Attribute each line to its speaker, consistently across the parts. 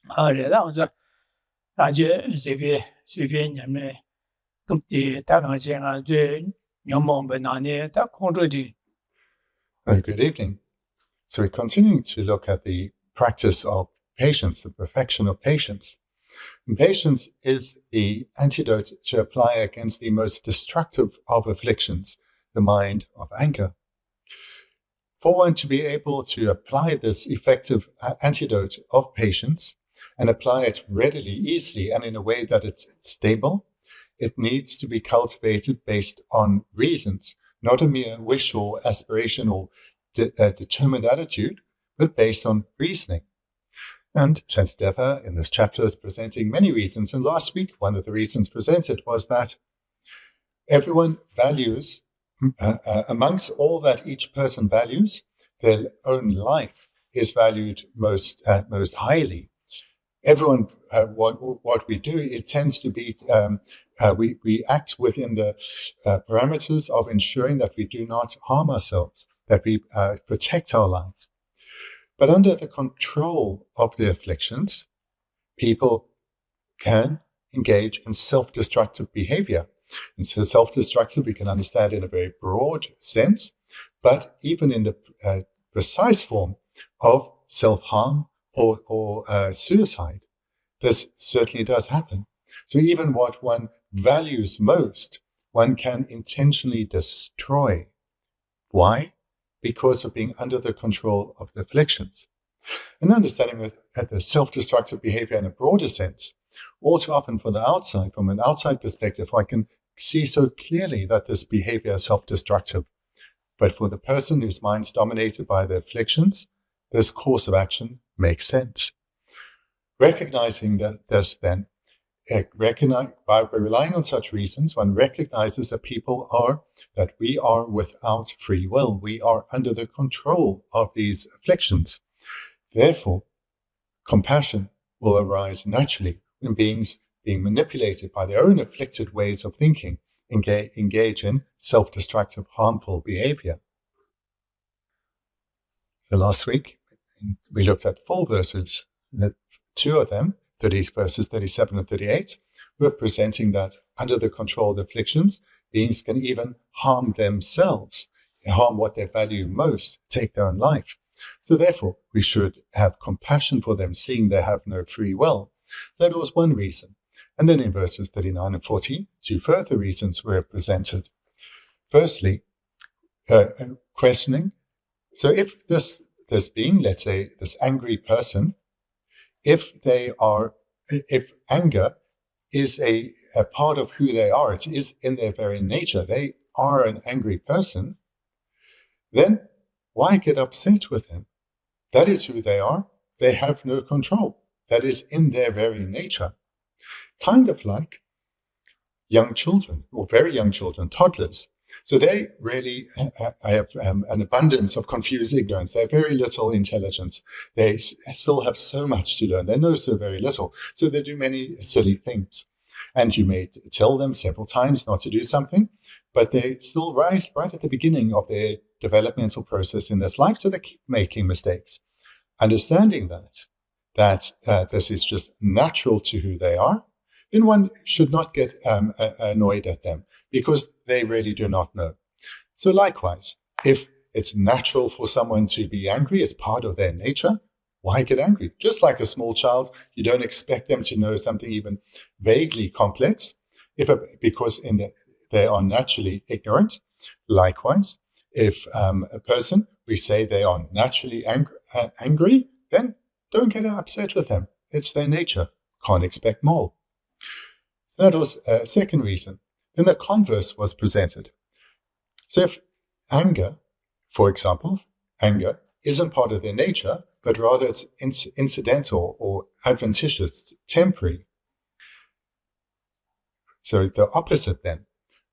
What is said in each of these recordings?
Speaker 1: Good evening. So we're continuing to look at the practice of patience, the perfection of patience. And patience is the antidote to apply against the most destructive of afflictions, the mind of anger. For one to be able to apply this effective antidote of patience and apply it readily, easily, and in a way that it's stable, it needs to be cultivated based on reasons, not a mere wish or aspiration or determined attitude, but based on reasoning. And Shantideva in this chapter is presenting many reasons. And last week, one of the reasons presented was that everyone values, amongst all that each person values, their own life is valued most highly. Everyone, what we do, it tends to be, we act within the parameters of ensuring that we do not harm ourselves, that we protect our life. But under the control of the afflictions, people can engage in self-destructive behavior. And so self-destructive we can understand in a very broad sense, but even in the precise form of self-harm or suicide, this certainly does happen. So even what one values most, one can intentionally destroy. Why? Because of being under the control of the afflictions. And understanding that the self-destructive behavior in a broader sense, all too often from an outside perspective, I can see so clearly that this behavior is self-destructive. But for the person whose mind's dominated by the afflictions, this course of action makes sense. Recognizing this then, by relying on such reasons, one recognizes that we are without free will. We are under the control of these afflictions. Therefore, compassion will arise naturally when beings being manipulated by their own afflicted ways of thinking engage in self-destructive, harmful behavior. So last week, we looked at 4 verses. Two of them, verses 37 and 38, were presenting that under the control of the afflictions, beings can even harm themselves, harm what they value most, take their own life. So therefore, we should have compassion for them, seeing they have no free will. That was one reason. And then in verses 39 and 40, 2 further reasons were presented. Firstly, questioning. So if this being, let's say this angry person, if anger is a part of who they are, it is in their very nature, they are an angry person, then why get upset with them? That is who they are. They have no control. That is in their very nature. Kind of like young children, or very young children, toddlers. So they really have an abundance of confused ignorance. They have very little intelligence. They still have so much to learn. They know so very little. So they do many silly things. And you may tell them several times not to do something, but they're still right at the beginning of their developmental process in this life, so they keep making mistakes. Understanding that this is just natural to who they are, then one should not get annoyed at them, because they really do not know. So likewise, if it's natural for someone to be angry, it's part of their nature, why get angry? Just like a small child, you don't expect them to know something even vaguely complex, because they are naturally ignorant. Likewise, if a person, we say they are naturally angry, then don't get upset with them. It's their nature. Can't expect more. So that was a second reason. Then the converse was presented. So if anger, for example, anger isn't part of their nature, but rather it's incidental or adventitious, temporary. So the opposite then.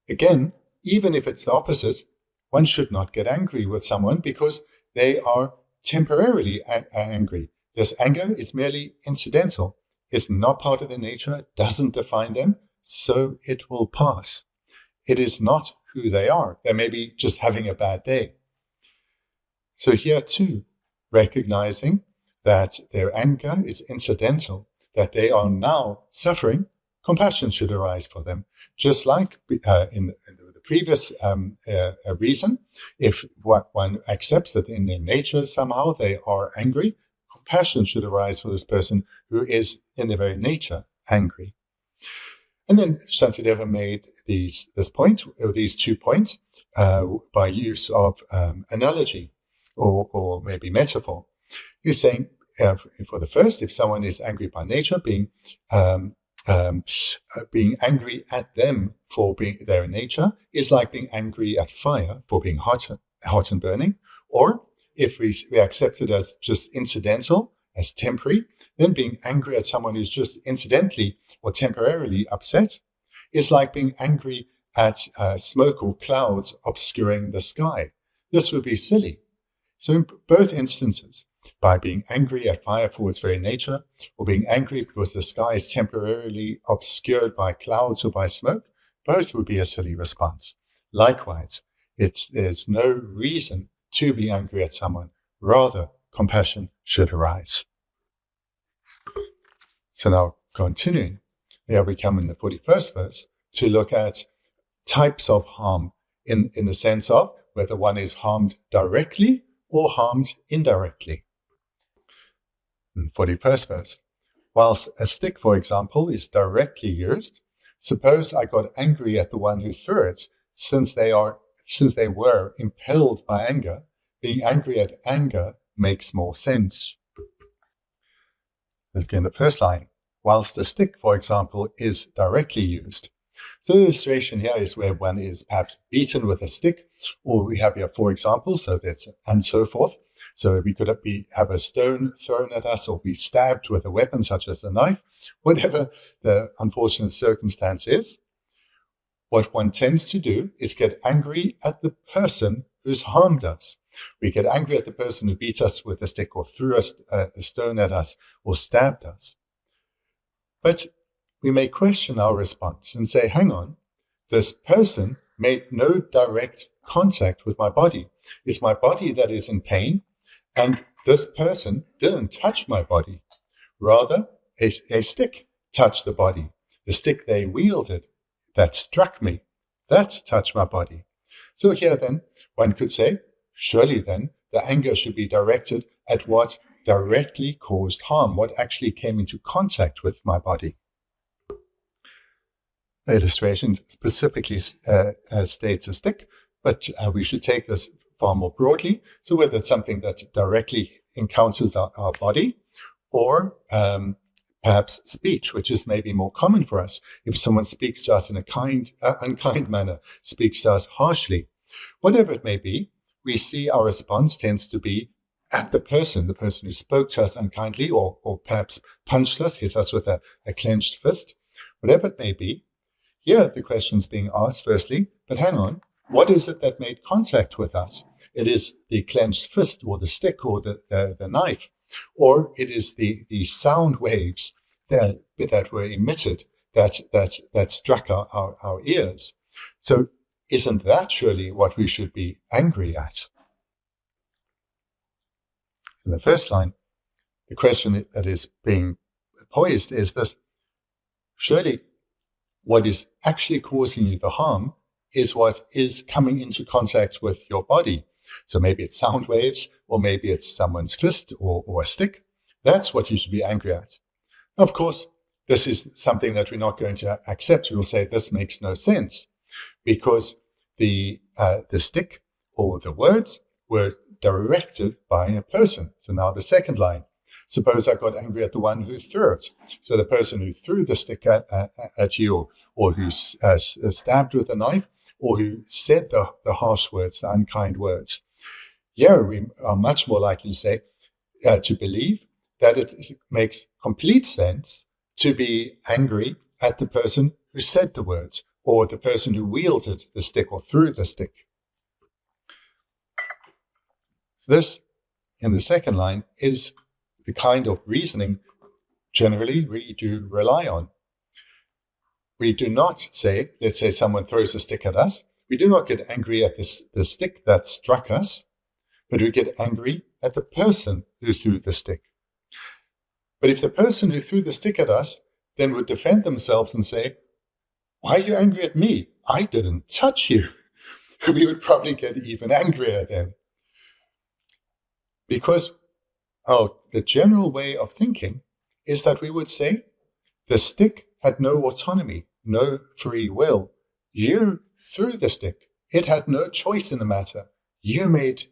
Speaker 1: Again, even if it's the opposite, one should not get angry with someone because they are temporarily angry. This anger is merely incidental. It's not part of their nature, doesn't define them, so it will pass. It is not who they are. They may be just having a bad day. So here too, recognizing that their anger is incidental, that they are now suffering, compassion should arise for them. Just like in the previous reason, if one accepts that in their nature somehow they are angry, compassion should arise for this person who is in their very nature angry. And then Shantideva made these 2 points by use of analogy or maybe metaphor. He's saying, for the first, if someone is angry by nature, being angry at them for being their nature is like being angry at fire for being hot and burning. Or if we accept it as just incidental, as temporary, then being angry at someone who's just incidentally or temporarily upset is like being angry at smoke or clouds obscuring the sky. This would be silly. So in both instances, by being angry at fire for its very nature, or being angry because the sky is temporarily obscured by clouds or by smoke, both would be a silly response. Likewise, there's no reason to be angry at someone. Rather, compassion should arise. So now, continuing, here we come in the 41st verse to look at types of harm in the sense of whether one is harmed directly or harmed indirectly. In the 41st verse, whilst a stick, for example, is directly used, suppose I got angry at the one who threw it, since they were impelled by anger. Being angry at anger makes more sense. Look in the first line, whilst the stick, for example, is directly used. So the illustration here is where one is perhaps beaten with a stick, or we have here, for example, and so forth. So we could have a stone thrown at us or be stabbed with a weapon such as a knife, whatever the unfortunate circumstance is. What one tends to do is get angry at the person who's harmed us. We get angry at the person who beat us with a stick or threw a stone at us or stabbed us. But we may question our response and say, hang on, this person made no direct contact with my body. It's my body that is in pain, and this person didn't touch my body. Rather, a stick touched the body. The stick they wielded that struck me, that touched my body. So here then, one could say, surely then, the anger should be directed at what directly caused harm, what actually came into contact with my body. The illustration specifically states a stick, but we should take this far more broadly. So whether it's something that directly encounters our body, or perhaps speech, which is maybe more common for us. If someone speaks to us in a unkind manner, speaks to us harshly, whatever it may be, we see our response tends to be at the person who spoke to us unkindly, or perhaps punched us, hit us with a clenched fist, whatever it may be. Here the question's being asked firstly, but hang on, what is it that made contact with us? It is the clenched fist or the stick or the knife, or it is the sound waves that were emitted that struck our ears. So isn't that surely what we should be angry at? In the first line, the question that is being posed is this: surely what is actually causing you the harm is what is coming into contact with your body. So maybe it's sound waves, or maybe it's someone's fist or a stick. That's what you should be angry at. Of course, this is something that we're not going to accept. We will say this makes no sense, because the stick or the words were directed by a person. So now the second line. Suppose I got angry at the one who threw it. So the person who threw the stick at you, or who stabbed with a knife, or who said the harsh words, the unkind words. Here we are much more likely to say, to believe that it makes complete sense to be angry at the person who said the words, or the person who wielded the stick or threw the stick. This, in the second line, is the kind of reasoning generally we do rely on. We do not say, let's say someone throws a stick at us, we do not get angry at the stick that struck us, but we get angry at the person who threw the stick. But if the person who threw the stick at us then would defend themselves and say, "Why are you angry at me? I didn't touch you," we would probably get even angrier then. Because the general way of thinking is that we would say, the stick had no autonomy, no free will. You threw the stick. It had no choice in the matter. You made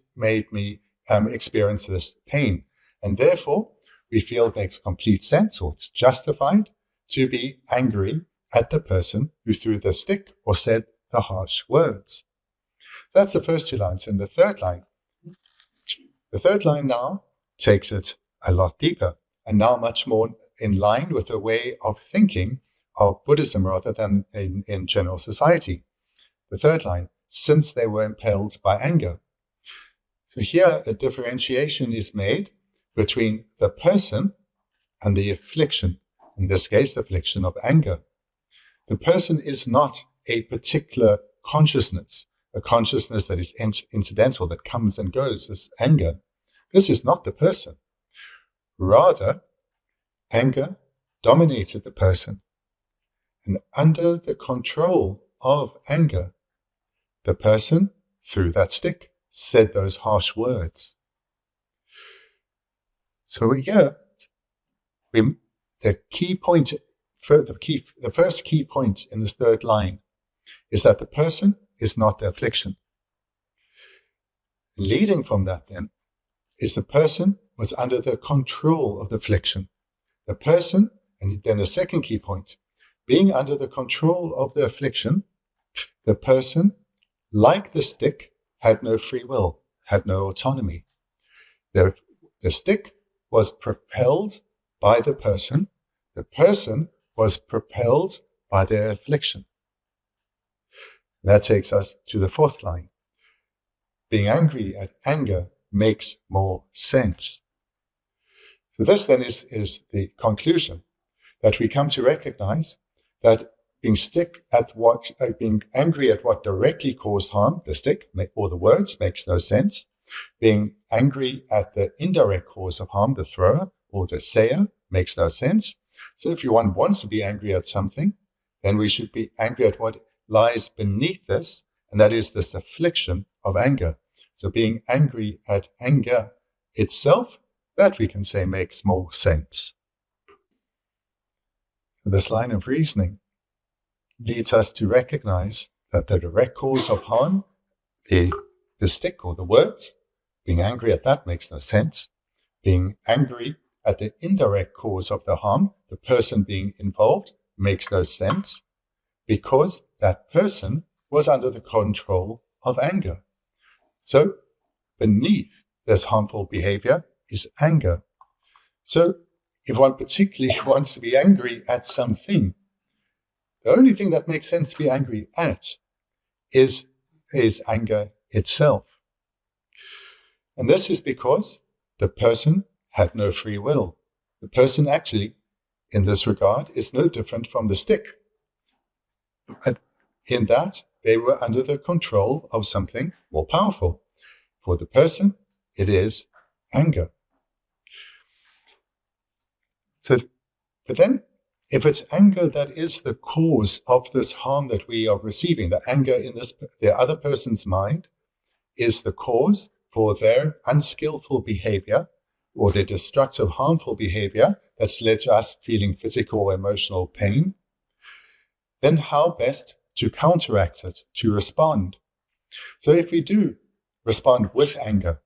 Speaker 1: me experience this pain. And therefore, we feel it makes complete sense, or it's justified, to be angry at the person who threw the stick or said the harsh words. That's the first two lines. And the third line now takes it a lot deeper, and now much more in line with the way of thinking of Buddhism rather than in general society. The third line, since they were impelled by anger. So here a differentiation is made between the person and the affliction, in this case, the affliction of anger. The person is not a particular consciousness, a consciousness that is incidental, that comes and goes, this anger. This is not the person. Rather, anger dominated the person. And under the control of anger, the person threw that stick, said those harsh words. So here, the first key point in this third line is that the person is not the affliction. Leading from that then is the person was under the control of the affliction. The person, and then the second key point, being under the control of the affliction, the person, like the stick, had no free will, had no autonomy. The stick was propelled by the person was propelled by their affliction. That takes us to the fourth line. Being angry at anger makes more sense. So this then is the conclusion, that we come to recognize that being angry at what directly caused harm, the stick or the words, makes no sense. Being angry at the indirect cause of harm, the thrower or the sayer, makes no sense. So if one wants to be angry at something, then we should be angry at what lies beneath this, and that is this affliction of anger. So being angry at anger itself, that we can say makes more sense. This line of reasoning leads us to recognize that the direct cause of harm, the stick or the words, being angry at that makes no sense. Being angry at the indirect cause of the harm, the person being involved, makes no sense, because that person was under the control of anger. So beneath this harmful behavior is anger. So if one particularly wants to be angry at something, the only thing that makes sense to be angry at is anger itself. And this is because the person had no free will. The person actually, in this regard, is no different from the stick. In that, they were under the control of something more powerful. For the person, it is anger. But then, if it's anger that is the cause of this harm that we are receiving, the anger in the other person's mind is the cause for their unskillful behavior or their destructive, harmful behavior that's led to us feeling physical or emotional pain, then how best to counteract it, to respond? So if we do respond with anger,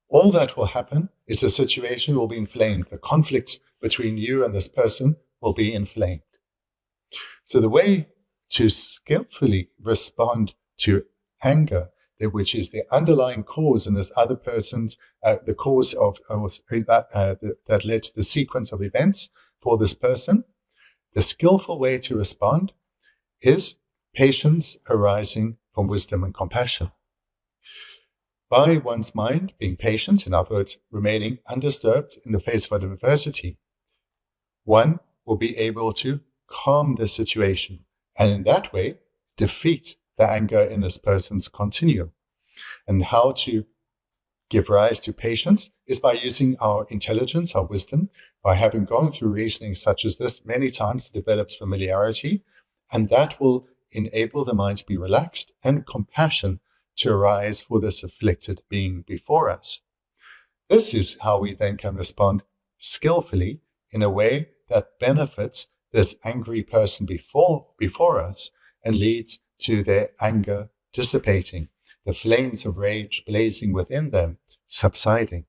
Speaker 1: all that will happen is the situation will be inflamed. The conflicts between you and this person will be inflamed. So the way to skillfully respond to anger, which is the underlying cause in this other person's, the cause of that led to the sequence of events for this person, the skillful way to respond is patience arising from wisdom and compassion. By one's mind being patient, in other words, remaining undisturbed in the face of adversity, one will be able to calm the situation and in that way defeat the anger in this person's continuum. And how to give rise to patience is by using our intelligence, our wisdom, by having gone through reasoning such as this many times, it develops familiarity, and that will enable the mind to be relaxed and compassion to arise for this afflicted being before us. This is how we then can respond skillfully in a way that benefits this angry person before us and leads to their anger dissipating, the flames of rage blazing within them subsiding.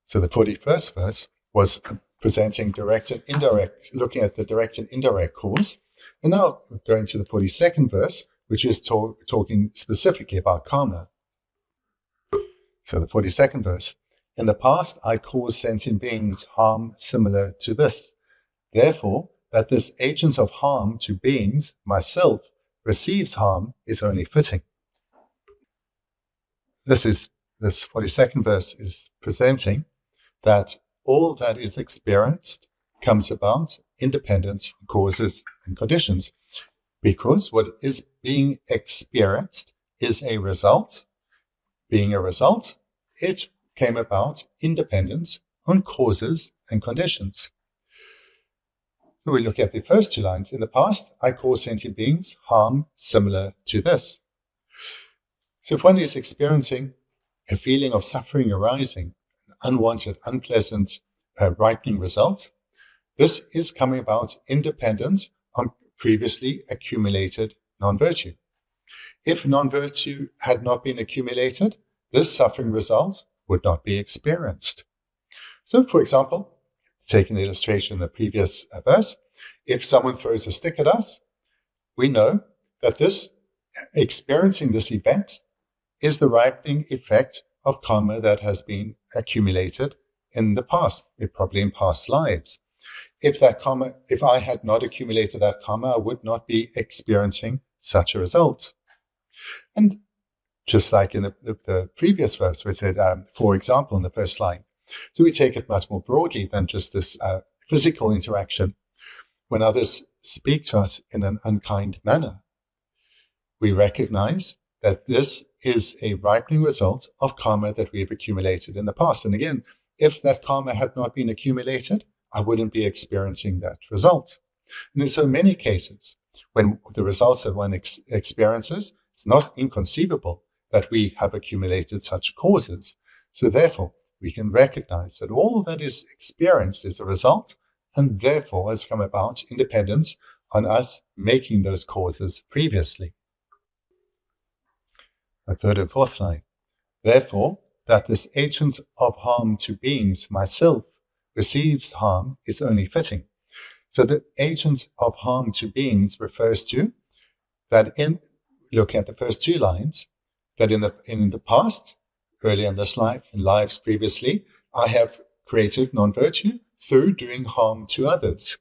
Speaker 1: So the 41st verse was presenting direct and indirect, looking at the direct and indirect cause. And now going to the 42nd verse, which is talking specifically about karma. So the 42nd verse, in the past I caused sentient beings harm similar to this. Therefore, that this agent of harm to beings, myself, receives harm is only fitting. This 42nd verse is presenting that all that is experienced comes about independent causes and conditions, because what is being experienced is a result. Being a result, it came about independent on causes and conditions. So we look at the first two lines. In the past, I caused sentient beings harm similar to this. So if one is experiencing a feeling of suffering arising, an unwanted, unpleasant, ripening result, this is coming about independent on previously accumulated non-virtue. If non-virtue had not been accumulated, this suffering result would not be experienced. So, for example, taking the illustration in the previous verse, if someone throws a stick at us, we know that experiencing this event is the ripening effect of karma that has been accumulated in the past, probably in past lives. If I had not accumulated that karma, I would not be experiencing such a result. And just like in the previous verse, we said, for example, in the first line. So we take it much more broadly than just this physical interaction. When others speak to us in an unkind manner, we recognize that this is a ripening result of karma that we have accumulated in the past. And again, if that karma had not been accumulated, I wouldn't be experiencing that result. And in so many cases, when the results that one experiences, it's not inconceivable that we have accumulated such causes. So therefore, we can recognize that all that is experienced is a result, and therefore has come about independence on us making those causes previously. The third and fourth line. Therefore, that this agent of harm to beings, myself, receives harm is only fitting. So the agent of harm to beings refers to that in looking at the first two lines, that in the past, earlier in this life, in lives previously, I have created non-virtue through doing harm to others.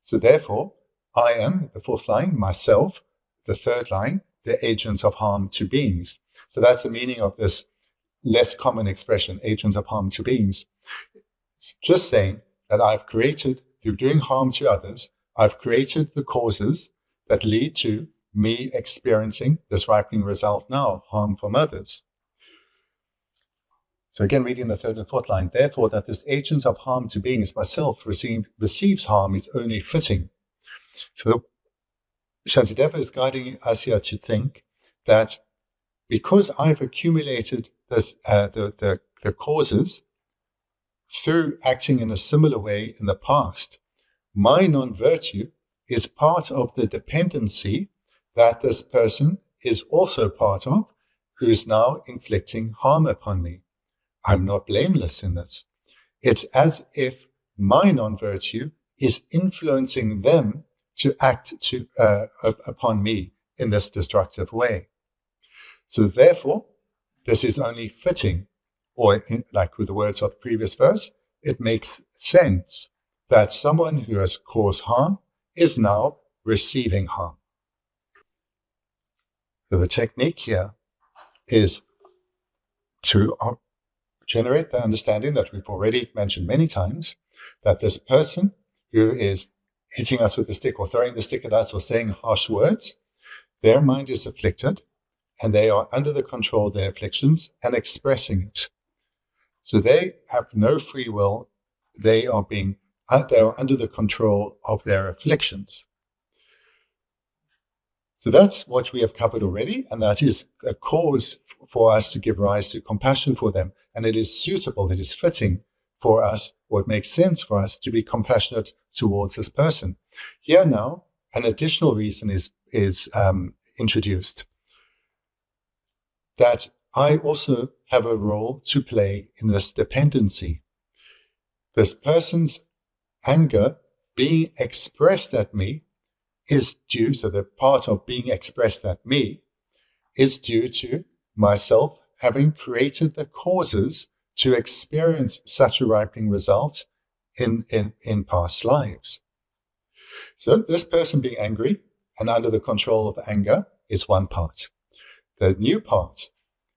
Speaker 1: So therefore, I am, the fourth line, myself, the third line, the agent of harm to beings. So that's the meaning of this less common expression, agent of harm to beings. It's just saying that I've created, through doing harm to others, I've created the causes that lead to me experiencing this ripening result now, harm from others. So again, reading the third and fourth line, therefore that this agent of harm to beings, myself, receives harm is only fitting. So Shantideva is guiding us here to think that because I've accumulated this, the causes through acting in a similar way in the past, my non-virtue is part of the dependency that this person is also part of, who is now inflicting harm upon me. I'm not blameless in this. It's as if my non-virtue is influencing them to act upon me in this destructive way. So therefore, this is only fitting, or like with the words of the previous verse, it makes sense that someone who has caused harm is now receiving harm. So the technique here is to generate the understanding that we've already mentioned many times, that this person who is hitting us with the stick or throwing the stick at us or saying harsh words, their mind is afflicted. and they are under the control of their afflictions and expressing it. So they have no free will. They are under the control of their afflictions. So that's what we have covered already, and that is a cause for us to give rise to compassion for them. And it is suitable, it is fitting for us, or it makes sense for us to be compassionate towards this person. Here now, an additional reason is introduced, that I also have a role to play in this dependency. This person's anger being expressed at me is due, so the part of being expressed at me is due to myself having created the causes to experience such a ripening result in past lives. So this person being angry and under the control of anger is one part. The new part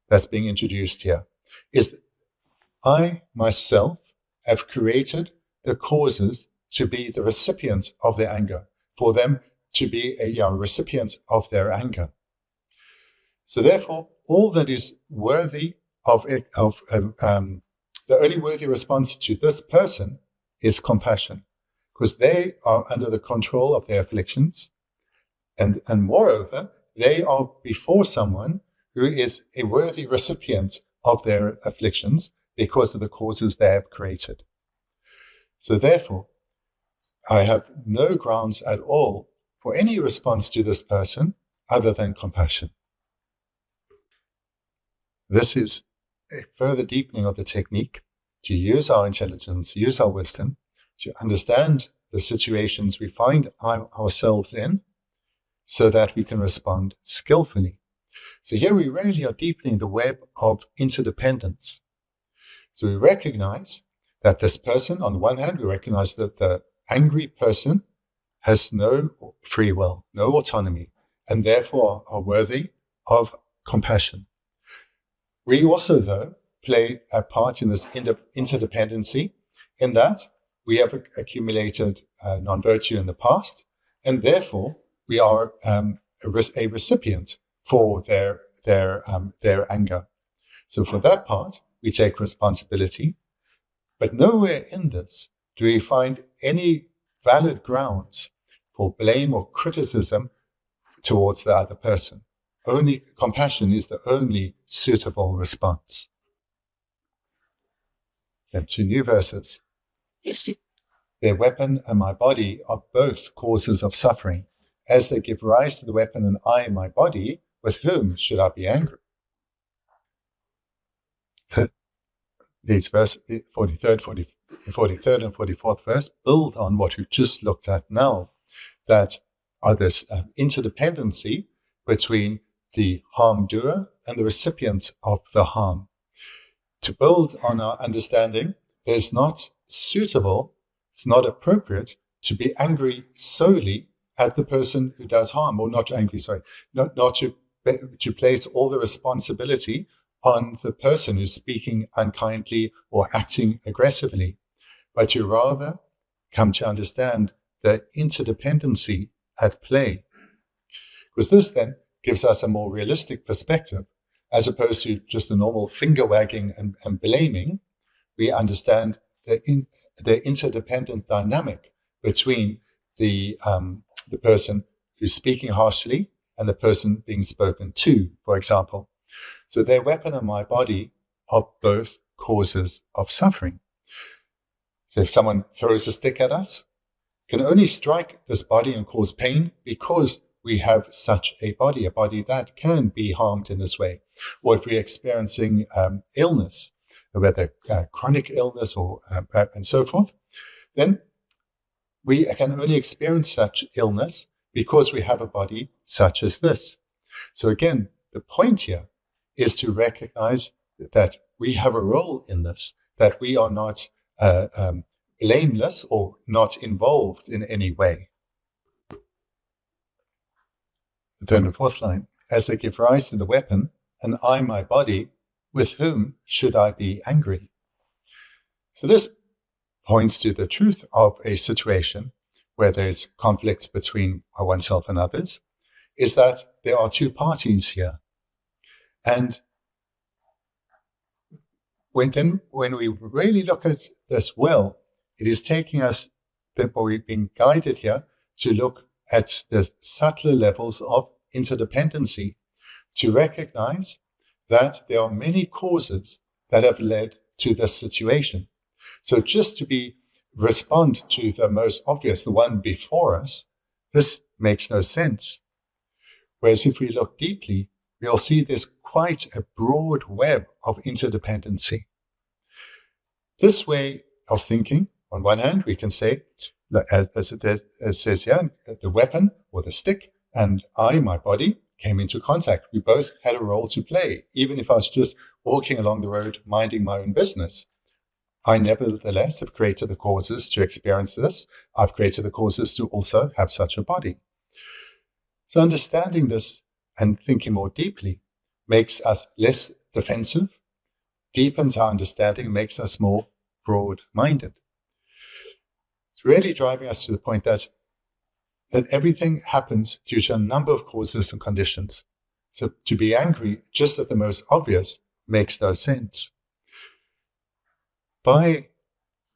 Speaker 1: that's being introduced here is that I myself have created the causes to be the recipient of their anger, for them to be a recipient of their anger. So therefore, all that is worthy the only worthy response to this person is compassion, because they are under the control of their afflictions, and moreover, they are before someone who is a worthy recipient of their afflictions because of the causes they have created. So therefore, I have no grounds at all for any response to this person other than compassion. This is a further deepening of the technique to use our intelligence, use our wisdom, to understand the situations we find ourselves in so that we can respond skillfully. So here we really are deepening the web of interdependence. So we recognize that this person, on the one hand, we recognize that the angry person has no free will, no autonomy, and therefore are worthy of compassion. We also, though, play a part in this interdependency in that we have accumulated non-virtue in the past, and therefore we are a recipient for their anger. So for that part, we take responsibility, but nowhere in this do we find any valid grounds for blame or criticism towards the other person. Only compassion is the only suitable response. Then 2 new verses. Their weapon and my body are both causes of suffering. As they give rise to the weapon and I, my body, with whom should I be angry? These verses, 43rd and 44th verse, build on what we've just looked at now, that are this interdependency between the harm doer and the recipient of the harm. To build on our understanding, it is not suitable, it's not appropriate to be angry solely at the person who does harm, or not to place all the responsibility on the person who's speaking unkindly or acting aggressively, but to rather come to understand the interdependency at play. Because this then gives us a more realistic perspective, as opposed to just the normal finger wagging and blaming. We understand the interdependent dynamic between the person who's speaking harshly and the person being spoken to, for example. So their weapon and my body are both causes of suffering. So if someone throws a stick at us, can only strike this body and cause pain because we have such a body that can be harmed in this way. Or if we're experiencing illness, whether chronic illness or and so forth, then we can only experience such illness because we have a body such as this. So again, the point here is to recognize that we have a role in this, that we are not blameless or not involved in any way. The third and fourth line, as they give rise to the weapon, and I, my body, with whom should I be angry? So this points to the truth of a situation where there's conflict between oneself and others, is that there are two parties here. And when we really look at this well, it is taking us, we've been guided here to look at the subtler levels of interdependency, to recognize that there are many causes that have led to this situation. So just to respond to the most obvious, the one before us, this makes no sense. Whereas if we look deeply, we'll see there's quite a broad web of interdependency. This way of thinking, on one hand, we can say, as it says here, the weapon or the stick and I, my body, came into contact. We both had a role to play. Even if I was just walking along the road, minding my own business, I nevertheless have created the causes to experience this. I've created the causes to also have such a body. So understanding this and thinking more deeply makes us less defensive, deepens our understanding, makes us more broad-minded. It's really driving us to the point that everything happens due to a number of causes and conditions. So to be angry just at the most obvious makes no sense. By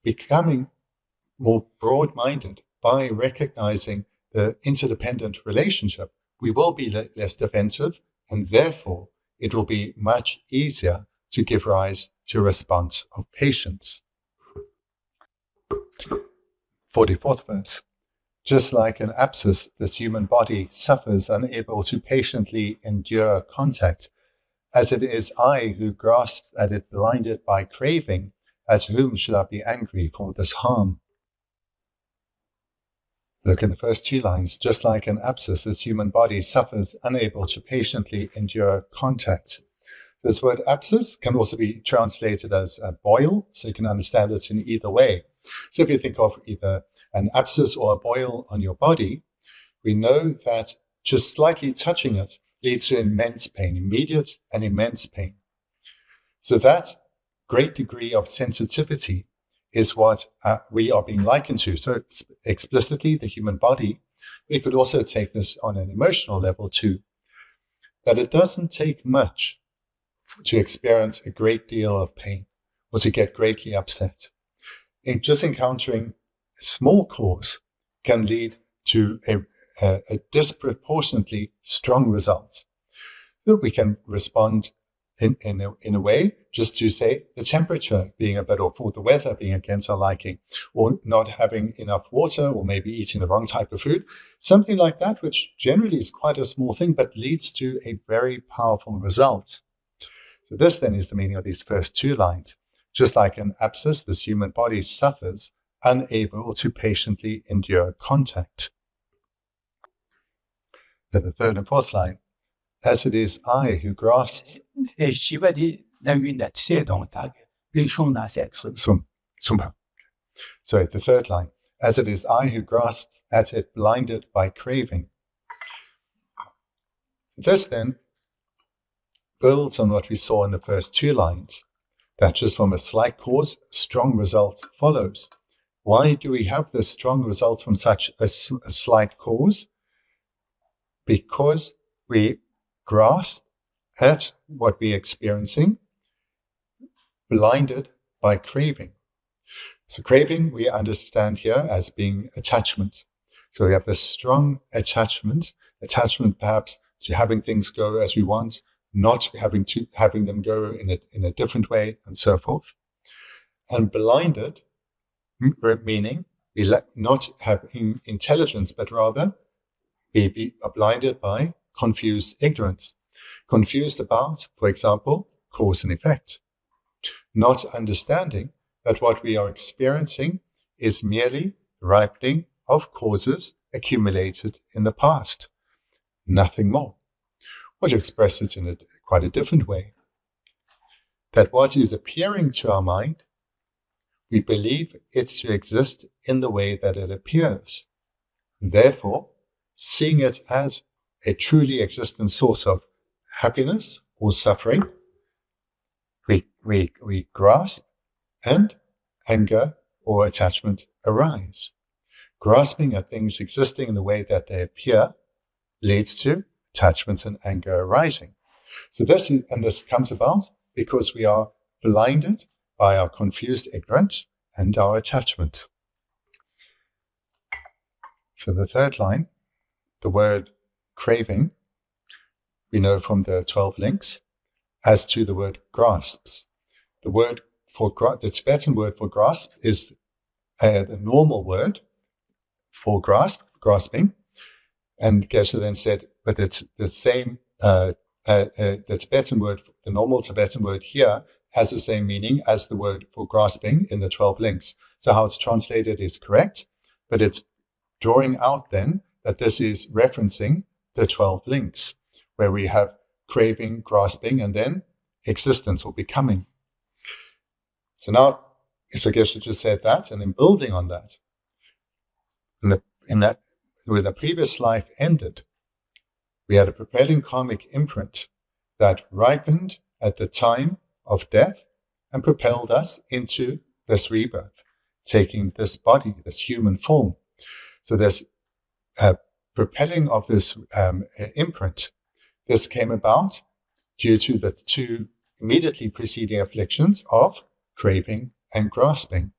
Speaker 1: becoming more broad-minded, by recognizing the interdependent relationship, we will be less defensive, and therefore it will be much easier to give rise to a response of patience. 44th verse. Just like an abscess, this human body suffers, unable to patiently endure contact. As it is I who grasps at it, blinded by craving, as whom should I be angry for this harm? Look in the first two lines. Just like an abscess, this human body suffers, unable to patiently endure contact. This word abscess can also be translated as a boil, so you can understand it in either way. So if you think of either an abscess or a boil on your body, we know that just slightly touching it leads to immense pain, immediate and immense pain. So that great degree of sensitivity is what we are being likened to. So explicitly, the human body, we could also take this on an emotional level too, that it doesn't take much to experience a great deal of pain or to get greatly upset. Just encountering a small cause can lead to a disproportionately strong result. So we can respond in a way just to say the temperature being a bit off, or the weather being against our liking, or not having enough water, or maybe eating the wrong type of food, something like that, which generally is quite a small thing, but leads to a very powerful result. So this then is the meaning of these first two lines. Just like an abscess, this human body suffers, unable to patiently endure contact. Then the third and fourth line, as it is I who grasps. Sorry, the third line, as it is I who grasps at it, blinded by craving. This then builds on what we saw in the first two lines, that just from a slight cause, a strong result follows. Why do we have this strong result from such a slight cause? Because we grasp at what we're experiencing, blinded by craving. So craving we understand here as being attachment. So we have this strong attachment perhaps to having things go as we want, not having them go in a different way, and so forth. And blinded, meaning we not have intelligence, but rather be blinded by confused ignorance. Confused about, for example, cause and effect. Not understanding that what we are experiencing is merely ripening of causes accumulated in the past. Nothing more. Or to express it in quite a different way, that what is appearing to our mind, we believe it's to exist in the way that it appears. Therefore, seeing it as a truly existent source of happiness or suffering, we grasp, and anger or attachment arise. Grasping at things existing in the way that they appear leads to attachment and anger arising. So this comes about because we are blinded by our confused ignorance and our attachment. So the third line, the word craving, we know from the 12 links, as to the word grasps. The Tibetan word for grasps is the normal word for grasping. And Geshe then said, but it's the same, the Tibetan word, the normal Tibetan word here has the same meaning as the word for grasping in the 12 links. So how it's translated is correct, but it's drawing out then that this is referencing the 12 links, where we have craving, grasping, and then existence or becoming. So now, Geshe just said that, and then building on that, when the previous life ended, we had a propelling karmic imprint that ripened at the time of death and propelled us into this rebirth, taking this body, this human form. So there's propelling of this imprint. This came about due to the two immediately preceding afflictions of craving and grasping,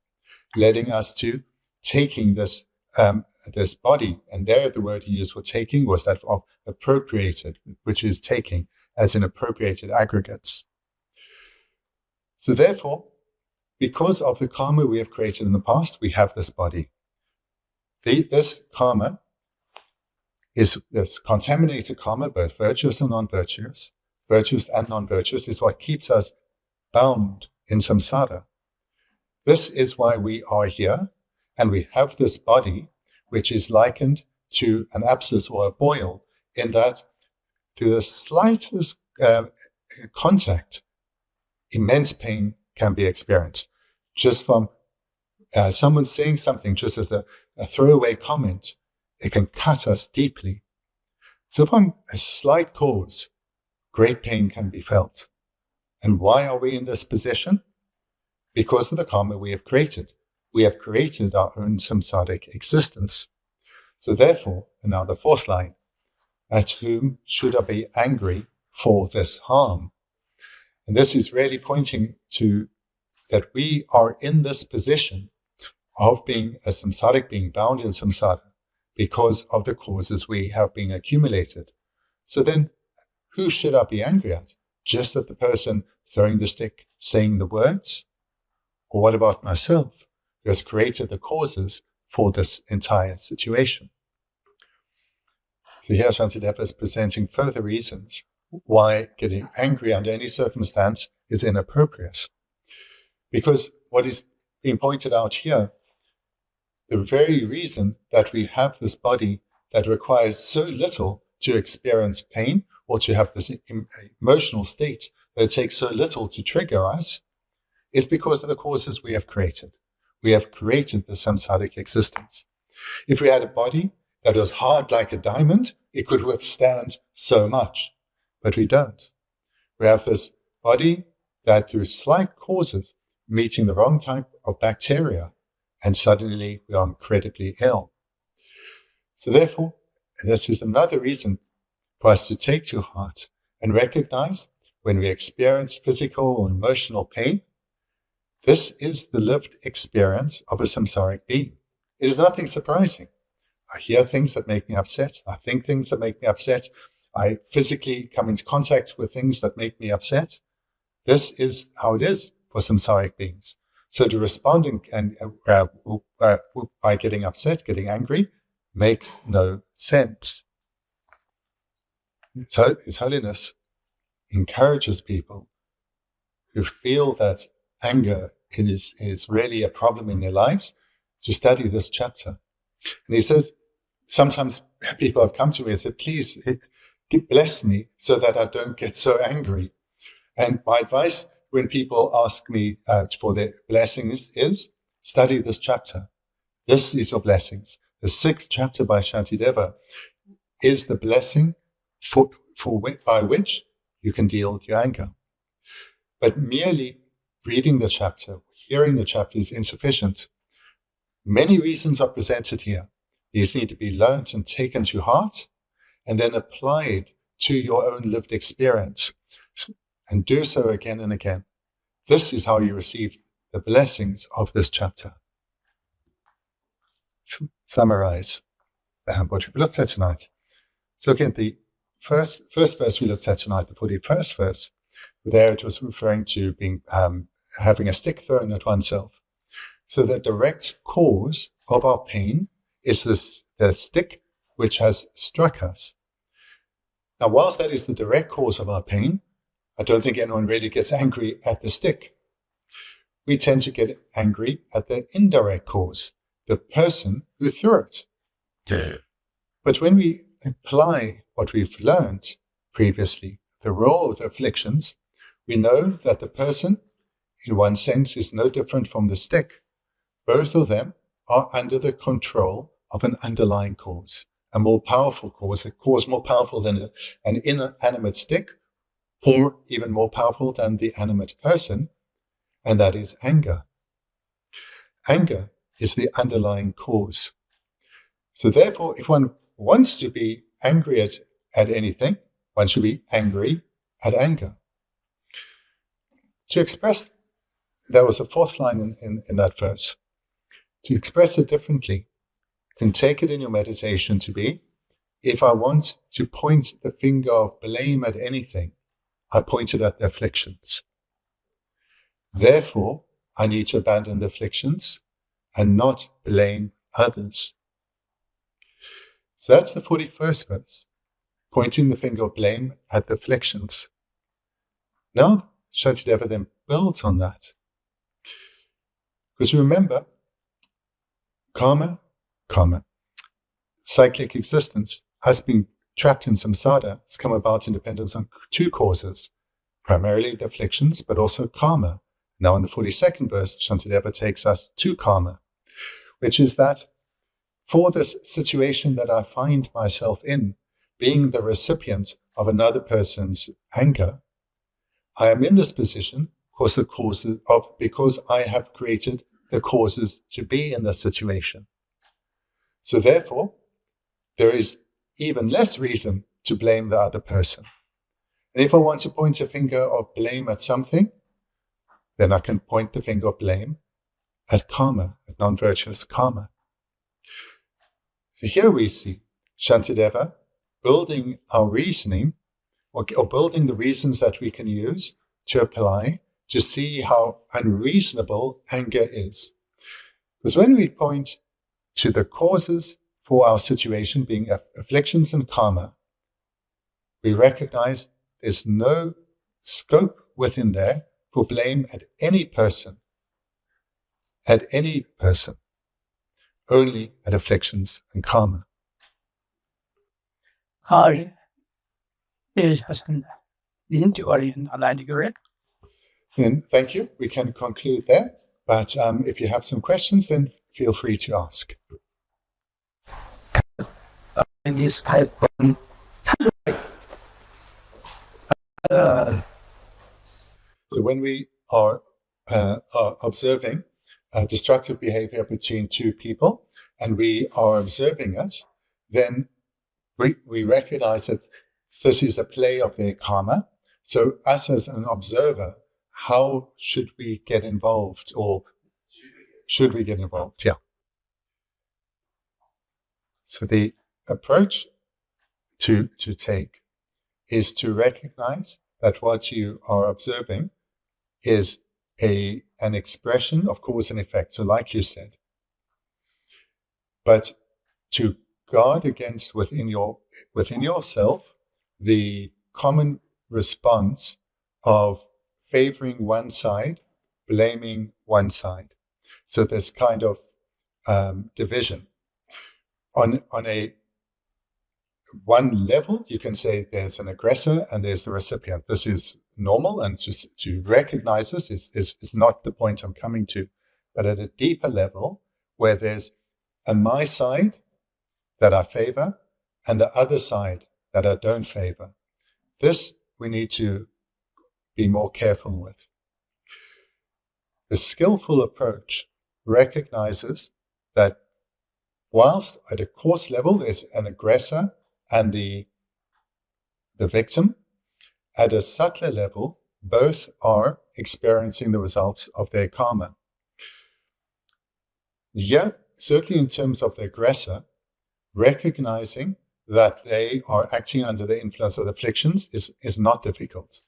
Speaker 1: leading us to taking this body. And there the word he used for taking was that of appropriated, which is taking, as in appropriated aggregates. So therefore, because of the karma we have created in the past, we have this body. This karma is this contaminated karma, both virtuous and non-virtuous, virtuous and non-virtuous, is what keeps us bound in samsara. This is why we are here, and we have this body, which is likened to an abscess or a boil, in that through the slightest contact, immense pain can be experienced. Just from someone saying something, just as a throwaway comment, it can cut us deeply. So from a slight cause, great pain can be felt. And why are we in this position? Because of the karma we have created. We have created our own samsaric existence. So therefore, and now the fourth line, at whom should I be angry for this harm? And this is really pointing to that we are in this position of being a samsaric, being bound in samsara, because of the causes we have been accumulated. So then, who should I be angry at? Just at the person throwing the stick, saying the words? Or what about myself, who has created the causes for this entire situation? So here Shantideva is presenting further reasons why getting angry under any circumstance is inappropriate. Because what is being pointed out here, the very reason that we have this body that requires so little to experience pain or to have this emotional state that it takes so little to trigger us is because of the causes we have created. We have created the samsaric existence. If we had a body that was hard like a diamond, it could withstand so much, but we don't. We have this body that through slight causes, meeting the wrong type of bacteria, and suddenly we are incredibly ill. So therefore, this is another reason for us to take to heart and recognize when we experience physical or emotional pain, this is the lived experience of a samsaric being. It is nothing surprising. I hear things that make me upset. I think things that make me upset. I physically come into contact with things that make me upset. This is how it is for samsaric beings. So to respond by getting upset, getting angry, makes no sense. So His Holiness encourages people who feel that anger is really a problem in their lives to study this chapter. And he says, sometimes people have come to me and said, please bless me so that I don't get so angry. And my advice when people ask me for their blessings is study this chapter. This is your blessings. The 6th chapter by Shantideva is the blessing by which you can deal with your anger. But merely reading the chapter, hearing the chapter is insufficient. Many reasons are presented here. These need to be learnt and taken to heart and then applied to your own lived experience. and do so again and again. This is how you receive the blessings of this chapter. To summarize what we've looked at tonight. So again, the first verse we looked at tonight, the 41st verse, there it was referring to being having a stick thrown at oneself. So the direct cause of our pain is the stick which has struck us. Now, whilst that is the direct cause of our pain, I don't think anyone really gets angry at the stick. We tend to get angry at the indirect cause, the person who threw it. Yeah. But when we apply what we've learned previously, the role of the afflictions, we know that the person, in one sense, is no different from the stick. Both of them are under the control of an underlying cause, a more powerful cause, a cause more powerful than an inanimate stick, or even more powerful than the animate person, and that is anger. Anger is the underlying cause. So therefore, if one wants to be angry at anything, one should be angry at anger. To express, there was a fourth line in that verse. To express it differently, you can take it in your meditation to be, if I want to point the finger of blame at anything, I point it at the afflictions. Therefore, I need to abandon the afflictions and not blame others. So that's the 41st verse, pointing the finger of blame at the afflictions. Now, Shantideva then builds on that. Because remember, karma, cyclic existence, has been trapped in samsara. It's come about in dependence on two causes, primarily the afflictions, but also karma. Now in the 42nd verse, Shantideva takes us to karma, which is that for this situation that I find myself in, being the recipient of another person's anger, I am in this position because I have created the causes to be in this situation. So therefore, there is even less reason to blame the other person. And if I want to point a finger of blame at something, then I can point the finger of blame at karma, at non-virtuous karma. So here we see Shantideva building our reasoning, or building the reasons that we can use to apply to see how unreasonable anger is. Because when we point to the causes for our situation being afflictions and karma, we recognize there's no scope within there for blame at any person, only at afflictions and karma. And thank you. We can conclude there. But if you have some questions, then feel free to ask. So when we are observing destructive behavior between two people, and we are observing it, then we recognize that this is a play of their karma. So us as an observer, how should we get involved, or should we get involved? Yeah. So the approach to take is to recognize that what you are observing is an expression of cause and effect. So like you said, but to guard against within yourself the common response of favoring one side, blaming one side. So this kind of division. On a one level, you can say there's an aggressor and there's the recipient. This is normal, and just to recognize this is not the point I'm coming to. But at a deeper level, where there's a my side that I favor and the other side that I don't favor, this we need to be more careful with. The skillful approach recognizes that whilst at a coarse level there's an aggressor and the victim, at a subtler level, both are experiencing the results of their karma. Here, certainly in terms of the aggressor, recognizing that they are acting under the influence of afflictions is not difficult.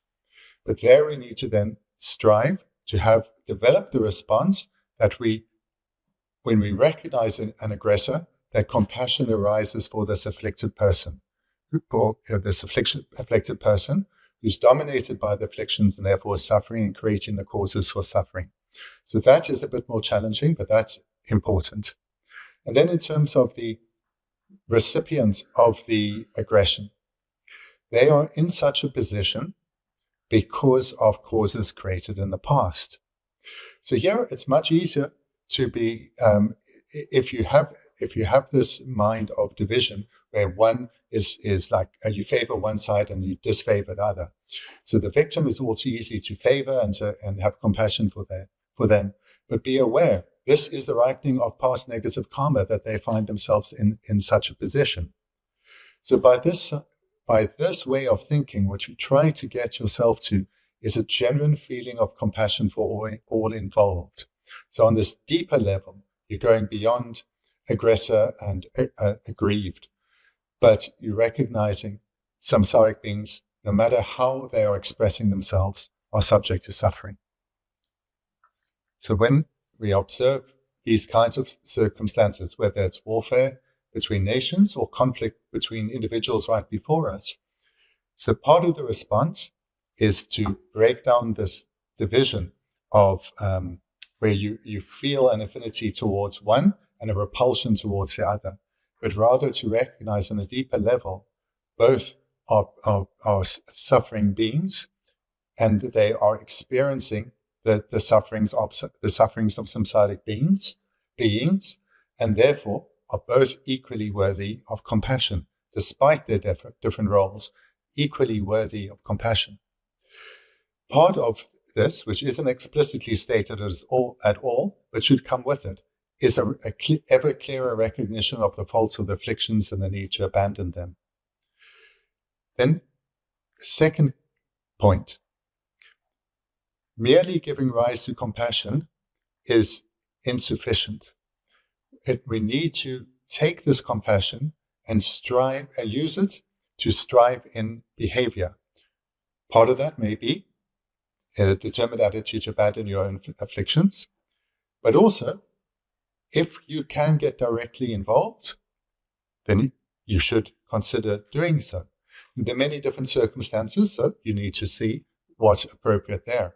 Speaker 1: But there we need to then strive to have developed the response that when we recognize an aggressor, that compassion arises for this afflicted person, or this afflicted person who's dominated by the afflictions and therefore is suffering and creating the causes for suffering. So that is a bit more challenging, but that's important. And then in terms of the recipients of the aggression, they are in such a position because of causes created in the past. So here it's much easier to be, if you have this mind of division where one is like you favor one side and you disfavor the other. So the victim is all too easy to favor and have compassion for them. But be aware, this is the ripening of past negative karma that they find themselves in such a position. So by this way of thinking, what you try to get yourself to is a genuine feeling of compassion for all involved. So on this deeper level, you're going beyond aggressor and aggrieved, but you're recognizing samsaric beings, no matter how they are expressing themselves, are subject to suffering. So when we observe these kinds of circumstances, whether it's warfare between nations or conflict between individuals right before us, so part of the response is to break down this division of where you feel an affinity towards one and a repulsion towards the other, but rather to recognize on a deeper level, both are suffering beings, and they are experiencing the sufferings of samsaric beings, and therefore are both equally worthy of compassion, despite their different roles, equally worthy of compassion. Part of this, which isn't explicitly stated at all, but should come with it, is a ever clearer recognition of the faults of the afflictions and the need to abandon them. Then, second point, merely giving rise to compassion is insufficient. We need to take this compassion and strive and use it to strive in behavior. Part of that may be a determined attitude to abandon your own afflictions, but also, if you can get directly involved, then you should consider doing so. There are many different circumstances, so you need to see what's appropriate there.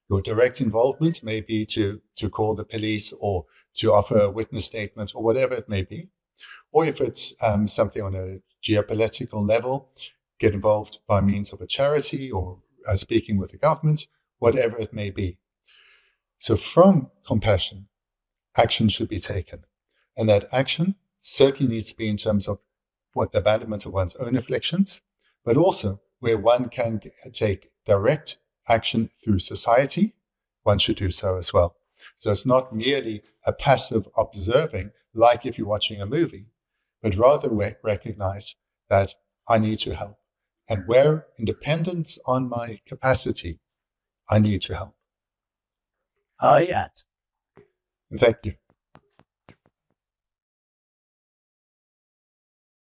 Speaker 1: Your direct involvement may be to call the police or to offer a witness statement or whatever it may be. Or if it's something on a geopolitical level, get involved by means of a charity or speaking with the government, whatever it may be. So from compassion, action should be taken. And that action certainly needs to be in terms of what the abandonment of one's own afflictions, but also where one can take direct action through society, one should do so as well. So it's not merely a passive observing, like if you're watching a movie, but rather recognize that I need to help. And where independence on my capacity, I need to help.
Speaker 2: Yeah.
Speaker 1: Thank you.